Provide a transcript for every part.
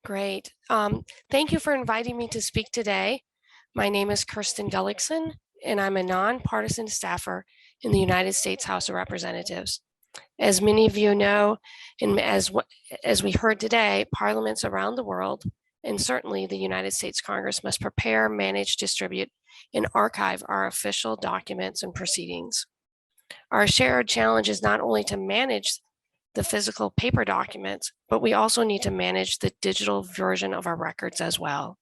Great. Thank you for inviting me to speak today. My name is Kirsten Gullickson, and I'm a nonpartisan staffer in the United States House of Representatives. As many of you know, and as we heard today, parliaments around the world, and certainly the United States Congress, must prepare, manage, distribute, and archive our official documents and proceedings. Our shared challenge is not only to manage the physical paper documents, but we also need to manage the digital version of our records as well.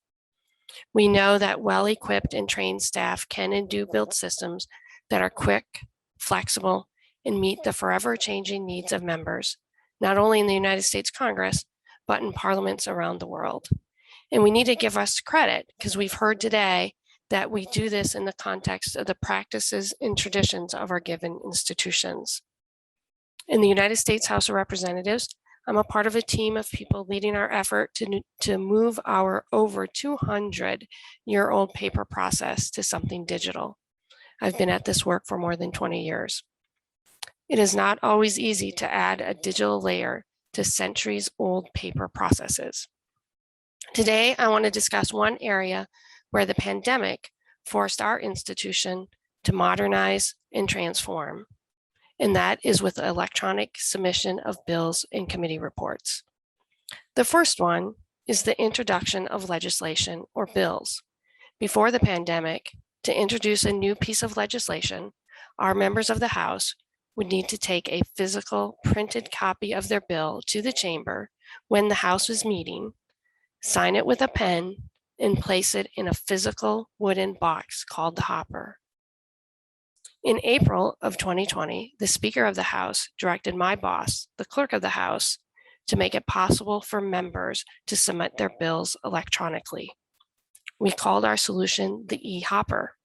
We know that well-equipped and trained staff can and do build systems that are quick, flexible, and meet the forever changing needs of members, not only in the United States Congress, but in parliaments around the world. And we need to give us credit because we've heard today that we do this in the context of the practices and traditions of our given institutions. In the United States House of Representatives, I'm a part of a team of people leading our effort to move our over 200-year-old paper process to something digital. I've been at this work for more than 20 years. It is not always easy to add a digital layer to centuries-old paper processes. Today, I want to discuss one area where the pandemic forced our institution to modernize and transform, and that is with the electronic submission of bills and committee reports. The first one is the introduction of legislation or bills. Before the pandemic, to introduce a new piece of legislation, our members of the House would need to take a physical printed copy of their bill to the chamber when the House was meeting, sign it with a pen, and place it in a physical wooden box called the hopper. In April of 2020, the Speaker of the House directed my boss, the Clerk of the House, to make it possible for members to submit their bills electronically. We called our solution the e-hopper,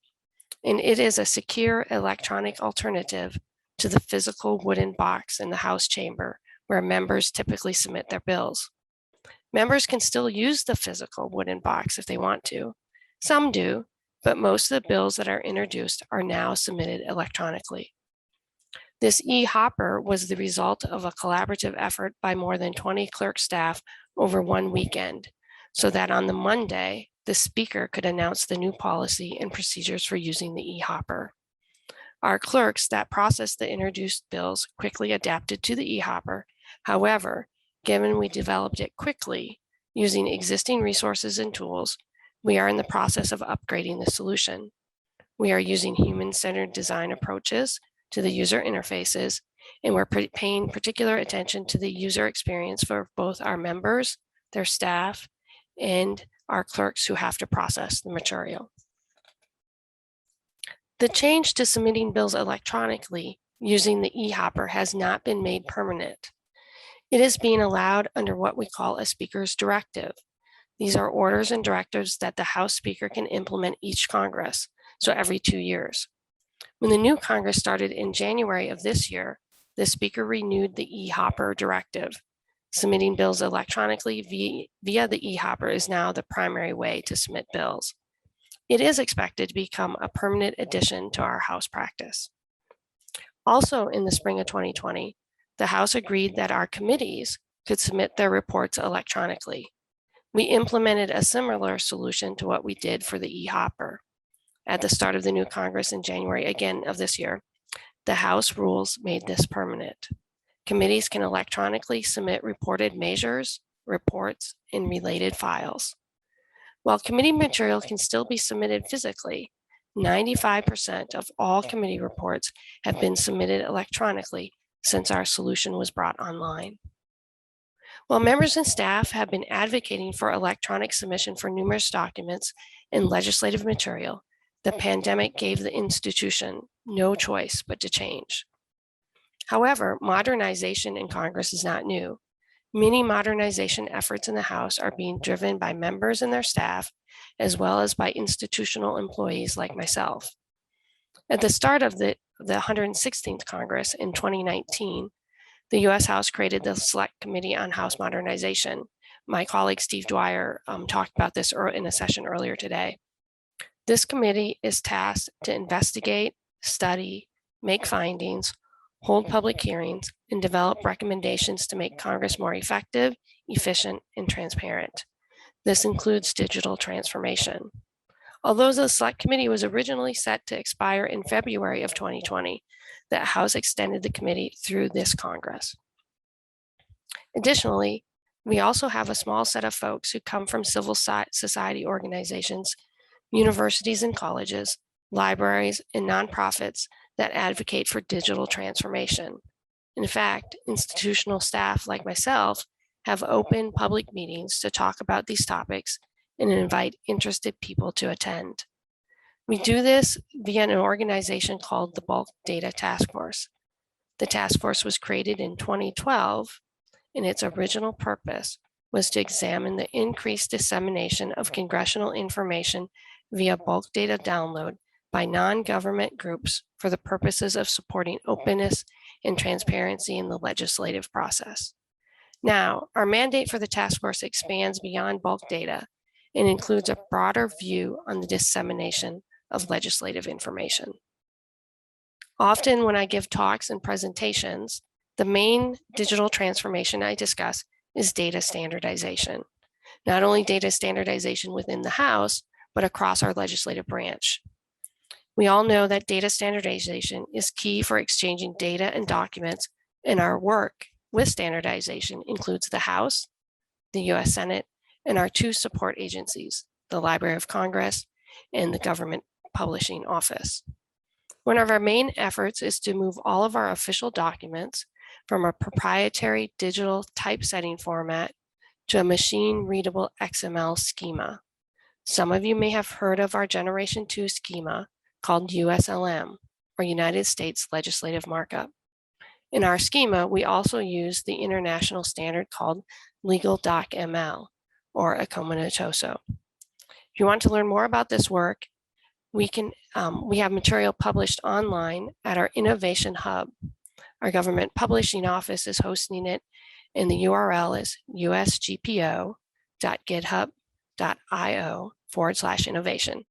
and it is a secure electronic alternative to the physical wooden box in the House chamber where members typically submit their bills. Members can still use the physical wooden box if they want to. Some do, but most of the bills that are introduced are now submitted electronically. This e-hopper was the result of a collaborative effort by more than 20 clerk staff over one weekend, so that on the Monday, the Speaker could announce the new policy and procedures for using the e-hopper. Our clerks that processed the introduced bills quickly adapted to the e-hopper. However, given we developed it quickly using existing resources and tools, we are in the process of upgrading the solution. We are using human-centered design approaches to the user interfaces, and we're paying particular attention to the user experience for both our members, their staff, and our clerks who have to process the material. The change to submitting bills electronically using the e-hopper has not been made permanent. It is being allowed under what we call a Speaker's directive. These are orders and directives that the House Speaker can implement each Congress, so every 2 years. When the new Congress started in January of this year, the Speaker renewed the e-hopper directive. Submitting bills electronically via the e-hopper is now the primary way to submit bills. It is expected to become a permanent addition to our House practice. Also in the spring of 2020, the House agreed that our committees could submit their reports electronically. We implemented a similar solution to what we did for the e-hopper. At the start of the new Congress in January again of this year, the House rules made this permanent. Committees can electronically submit reported measures, reports, and related files. While committee material can still be submitted physically, 95% of all committee reports have been submitted electronically since our solution was brought online. While members and staff have been advocating for electronic submission for numerous documents and legislative material, the pandemic gave the institution no choice but to change. However, modernization in Congress is not new. Many modernization efforts in the House are being driven by members and their staff, as well as by institutional employees like myself. At the start of the 116th Congress in 2019, the U.S. House created the Select Committee on House Modernization. My colleague Steve Dwyer talked about this in a session earlier today. This committee is tasked to investigate, study, make findings, hold public hearings, and develop recommendations to make Congress more effective, efficient, and transparent. This includes digital transformation. Although the Select Committee was originally set to expire in February of 2020, the House extended the committee through this Congress. Additionally, we also have a small set of folks who come from civil society organizations, universities and colleges, libraries, and nonprofits that advocate for digital transformation. In fact, institutional staff like myself have open public meetings to talk about these topics and invite interested people to attend. We do this via an organization called the Bulk Data Task Force. The task force was created in 2012, and its original purpose was to examine the increased dissemination of congressional information via bulk data download by non-government groups for the purposes of supporting openness and transparency in the legislative process. Now, our mandate for the task force expands beyond bulk data and includes a broader view on the dissemination of legislative information. Often when I give talks and presentations, the main digital transformation I discuss is data standardization. Not only data standardization within the House, but across our legislative branch. We all know that data standardization is key for exchanging data and documents, and our work with standardization includes the House, the US Senate, and our two support agencies, the Library of Congress and the Government Publishing Office. One of our main efforts is to move all of our official documents from a proprietary digital typesetting format to a machine-readable XML schema. Some of you may have heard of our Generation 2 schema called USLM, or United States Legislative Markup. In our schema, we also use the international standard called Legal Doc ML, or Akomonitoso. If you want to learn more about this work, we have material published online at our Innovation Hub. Our government publishing office is hosting it, and the URL is usgpo.github.io/innovation.